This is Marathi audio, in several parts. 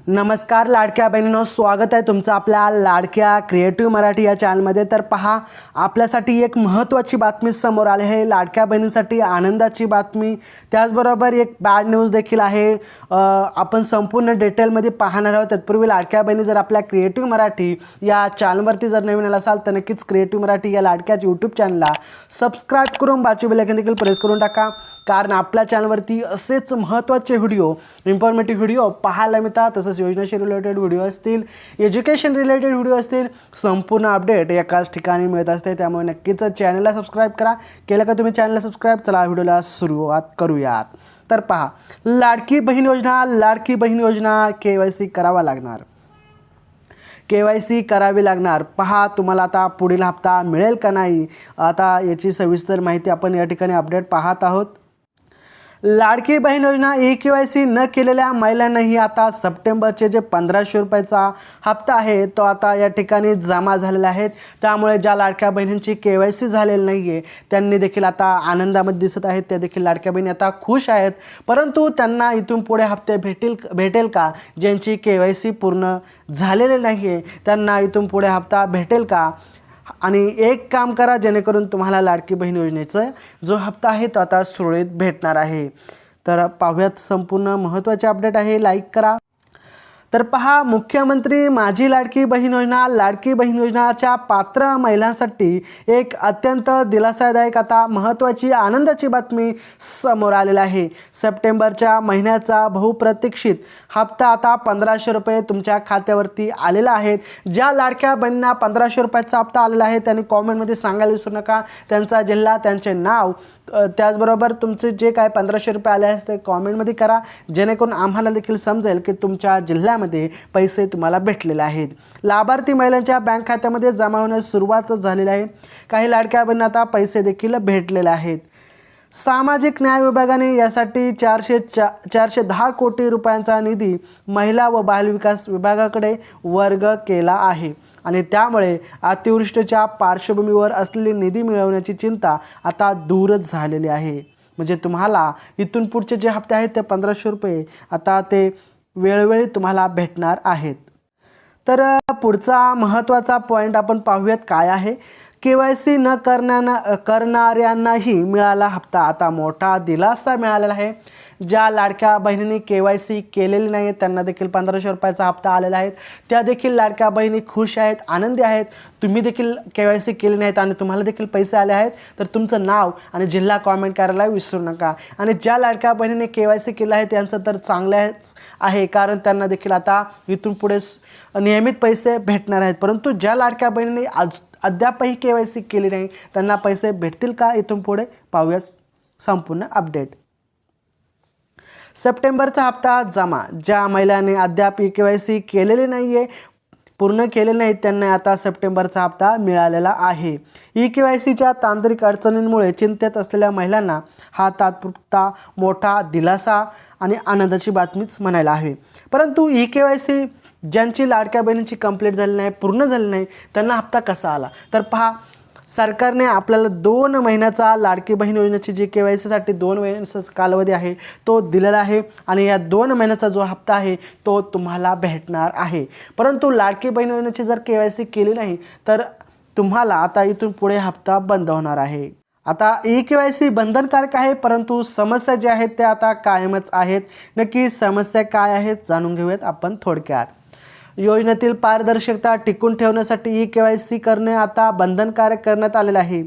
नमस्कार लाडक्या बहिणींनो, स्वागत आहे तुमचं आपल्या लाडक्या क्रिएटिव्ह मराठी या चॅनलमध्ये। तर पहा, आपल्यासाठी एक महत्त्वाची बातमी समोर आली आहे। लाडक्या बहिणींसाठी आनंदाची बातमी, त्याचबरोबर एक बॅड न्यूज देखील आहे। आपण संपूर्ण डिटेलमध्ये पाहणार आहोत। तत्पूर्वी लाडक्या बहिणी, जर आपल्या क्रिएटिव्ह मराठी या चॅनलवरती जर नवीन असाल तर नक्कीच क्रिएटिव्ह मराठी या लाडक्या यूट्यूब चॅनलला सबस्क्राईब करून बाजू बेल आयकॉन देखील प्रेस करून टाका, कारण आपल्या चॅनलवरती असेच महत्त्वाचे व्हिडिओ, इन्फॉर्मेटिव्ह व्हिडिओ पाहायला मिळतात। तसंच योजनेशी रिलेटेड व्हिडिओ असतील, एज्युकेशन रिलेटेड व्हिडिओ असतील, संपूर्ण अपडेट एकाच ठिकाणी मिळत असते। त्यामुळे नक्कीच चॅनलला सबस्क्राईब करा। केलं का तुम्ही चॅनलला सबस्क्राईब? चला व्हिडिओला सुरुवात करूयात। तर पहा, लाडकी बहीण योजना KYC करावा लागणार, KYC करावी लागणार। पहा, तुम्हाला आता पुढील हप्ता मिळेल का नाही, आता याची सविस्तर माहिती आपण या ठिकाणी अपडेट पाहत आहोत। लाडकी बहीण योजना KYC न केलेल्या महिलांनाही आता सप्टेंबरचे जे 1500 रुपयाचा हप्ता आहे तो आता या ठिकाणी जमा झालेला आहे। त्यामुळे ज्या लाडक्या बहिणींची KYC झालेली नाही आहे त्यांनी देखील आता आनंदामध्ये दिसत आहेत। त्या देखील लाडक्या बहिणी आता खुश आहेत, परंतु त्यांना इथून पुढे हप्ते भेटेल का? ज्यांची KYC पूर्ण झालेले नाही आहे त्यांना इथून पुढे हप्ता भेटेल का? आणि एक काम करा, जेणेकरून तुम्हाला लाडकी बहीण योजनेचा जो हप्ता आहे तो आता सुरळीत भेटणार आहे। तर पाहूयात, संपूर्ण महत्त्वाचे अपडेट आहे, लाईक करा। तर पहा, मुख्यमंत्री माझी लाडकी बहीण योजनाच्या पात्र महिलांसाठी एक अत्यंत दिलासादायक आता महत्त्वाची आनंदाची बातमी समोर आलेली आहे। सप्टेंबरच्या महिन्याचा बहुप्रतीक्षित हप्ता आता 1500 रुपये तुमच्या खात्यावरती आलेला आहे। ज्या लाडक्या बहिणींना 1500 रुपयाचा हप्ता आलेला आहे त्यांनी कॉमेंटमध्ये सांगायला विसरू नका, त्यांचा जिल्हा, त्यांचे नाव, त्याचबरोबर तुमचे जे काय 1500 रुपये आले आहेत ते कॉमेंटमध्ये करा, जेणेकरून आम्हाला देखील समजेल की तुमच्या जिल्ह्यामध्ये पैसे तुम्हाला भेटलेले आहेत। लाभार्थी महिलांच्या बँक खात्यामध्ये जमा होण्यास सुरुवात झालेली आहे। काही लाडक्या बहिणींना आता पैसे देखील भेटलेले आहेत। सामाजिक न्याय विभागाने यासाठी 410 कोटी रुपयांचा निधी महिला व बालविकास विभागाकडे वर्ग केला आहे आणि त्यामुळे अतिवृष्टीच्या पार्श्वभूमीवर असलेली निधी मिळवण्याची चिंता आता दूरच झालेली आहे। म्हणजे तुम्हाला इथून पुढचे जे हप्ते आहेत ते 1500 रुपये आता ते वेळोवेळी तुम्हाला भेटणार आहेत। तर पुढचा महत्त्वाचा पॉईंट आपण पाहूयात काय आहे। KYC न करणाऱ्यांनाही मिळाला हप्ता, आता मोठा दिलासा मिळालेला आहे। ज्या लाडक्या बहिणींनी KYC केलेली नाही त्यांना देखील 1500 रुपयाचा हप्ता आलेला आहे। त्या देखील लाडक्या बहिणी खुश आहेत, आनंदी आहेत। तुम्ही देखील KYC केले नाहीत आणि तुम्हाला देखील पैसे आले आहेत तर तुमचं नाव आणि जिल्हा कॉमेंट करायला विसरू नका। आणि ज्या लाडक्या बहिणीने KYC केलं आहे त्यांचं तर चांगलंच आहे, कारण त्यांना देखील आता इथून पुढे नियमित पैसे भेटणार आहेत। परंतु ज्या लाडक्या बहिणींनी अद्यापही KYC केली नाही त्यांना पैसे भेटतील का इथून पुढे? पाहूयात संपूर्ण अपडेट। सप्टेंबरचा हप्ता जमा, ज्या महिलांनी अद्याप KYC केलेले नाही आहे, पूर्ण केलेले नाहीत, त्यांना आता सप्टेंबरचा हप्ता मिळालेला आहे। KYCच्या तांत्रिक अडचणींमुळे चिंतेत असलेल्या महिलांना हा तात्पुरता मोठा दिलासा आणि आनंदाची बातमीच म्हणायला हवी। परंतु KYC ज्यांची लाडक्या बहिणींची कंप्लीट झाली नाही, पूर्ण झाली नाही, त्यांना हप्ता कसा आला? तर पहा, सरकारने आपल्याला 2 महिन्याचा लाडकी बहीण योजनेची जी KYCसाठी 2 महिन्याचा कालावधी आहे तो दिलेला आहे आणि या 2 महिन्याचा जो हप्ता आहे तो तुम्हाला भेटणार आहे। परंतु लाडकी बहीण योजनेची जर KYC केली नाही तर तुम्हाला आता इथून पुढे हप्ता बंद होणार आहे। आता KYC बंधनकारक आहे, परंतु समस्या ज्या आहेत त्या आता कायमच आहेत। नक्की समस्या काय आहेत जाणून घेऊयात आपण थोडक्यात। योजनेतील पारदर्शकता टिकून ठेवण्यासाठी KYC करणे आता बंधनकारक करण्यात आलेले आहे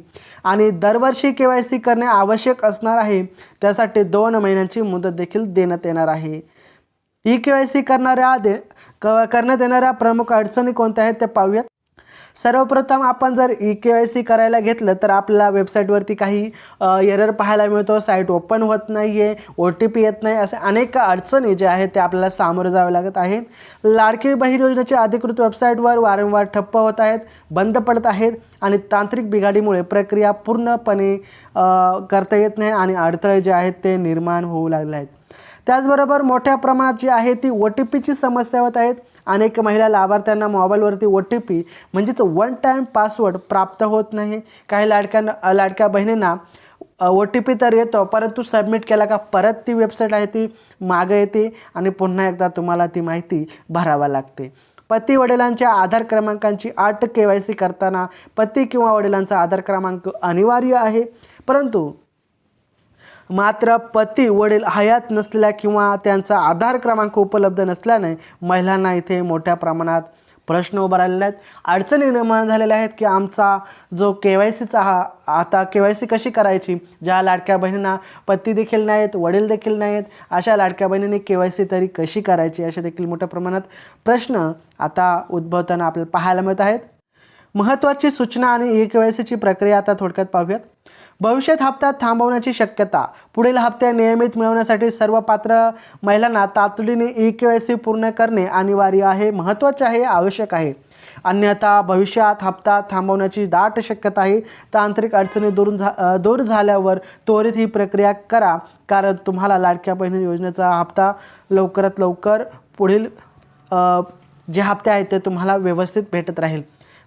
आणि दरवर्षी KYC करणे आवश्यक असणार आहे। त्यासाठी 2 महिन्यांची मुदत देखील देण्यात येणार आहे। KYC करण्यात येणाऱ्या प्रमुख अडचणी कोणत्या आहेत ते पाहूयात। सर्वप्रथम आपण जर KYC करायला घेतलं तर आपल्याला वेबसाईटवरती काही एरर पाहायला मिळतो, साईट ओपन होत नाही आहे, OTP येत नाही, असे अनेक अडचणी ज्या आहेत ते आपल्याला सामोरे जावे लागत आहेत। लाडकी बहीण योजनेच्या अधिकृत वेबसाईटवर वारंवार ठप्प होत आहेत, बंद पडत आहेत आणि तांत्रिक बिघाडीमुळे प्रक्रिया पूर्णपणे करता येत नाही आणि अडथळे जे आहेत ते निर्माण होऊ लागले आहेत। त्याचबरोबर मोठ्या प्रमाणात जी आहे ती OTPची समस्या होत आहेत अनेक महिला लाभार्थ्यांना मोबाईलवरती OTP म्हणजेच वन टाईम पासवर्ड प्राप्त होत नाही. काही लाडक्या बहिणींना OTP तर येतो, परंतु सबमिट केला का परत ती वेबसाईट आहे ती मागे येते आणि पुन्हा एकदा तुम्हाला ती माहिती भरावी लागते. पती वडिलांच्या आधार क्रमांकांची अट KYC करताना पती किंवा वडिलांचा आधार क्रमांक अनिवार्य आहे, परंतु मात्र पती वडील हयात नसलेल्या किंवा त्यांचा आधार क्रमांक उपलब्ध नसल्याने महिलांना इथे मोठ्या प्रमाणात प्रश्न उभा राहिलेले आहेत, अडचणी निर्माण झालेल्या आहेत की आमचा जो KYCचा आता KYC कशी करायची. ज्या लाडक्या बहिणींना पती देखील नाहीत, वडील देखील नाहीत, अशा लाडक्या बहिणींनी KYC तरी कशी करायची, अशा देखील मोठ्या प्रमाणात प्रश्न आता उद्भवताना आपल्याला पाहायला मिळत आहेत. महत्त्वाची सूचना आणि KYCची प्रक्रिया आता थोडक्यात पाहूयात. भविष्यात हप्ता थांबवण्याची शक्यता. पुढील हप्ते नियमित मिळवण्यासाठी सर्व पात्र महिलांना तातडीने KYC पूर्ण करणे अनिवार्य आहे, महत्त्वाचे आहे, आवश्यक आहे. अन्यथा भविष्यात हप्ता थांबवण्याची दाट शक्यता आहे. तांत्रिक अडचणी दूर झाल्यावर त्वरित ही प्रक्रिया करा, कारण तुम्हाला लाडक्या बहिणी योजनेचा हप्ता लवकरात लवकर पुढील जे हप्ते आहेत ते तुम्हाला व्यवस्थित भेटत राहील.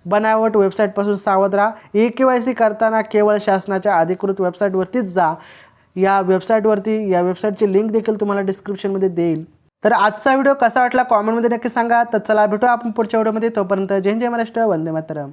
बनावट वेबसाईटपासून सावध राहा. KYC करताना केवळ शासनाच्या अधिकृत वेबसाईटवरतीच जा. या वेबसाईटची लिंक देखील तुम्हाला डिस्क्रिप्शनमध्ये देईल. तर आजचा व्हिडिओ कसा वाटला कॉमेंटमध्ये नक्की सांगा. तर चला भेटू आपण पुढच्या व्हिडिओमध्ये. तोपर्यंत जय जय महाराष्ट्र, वंदे मातरम.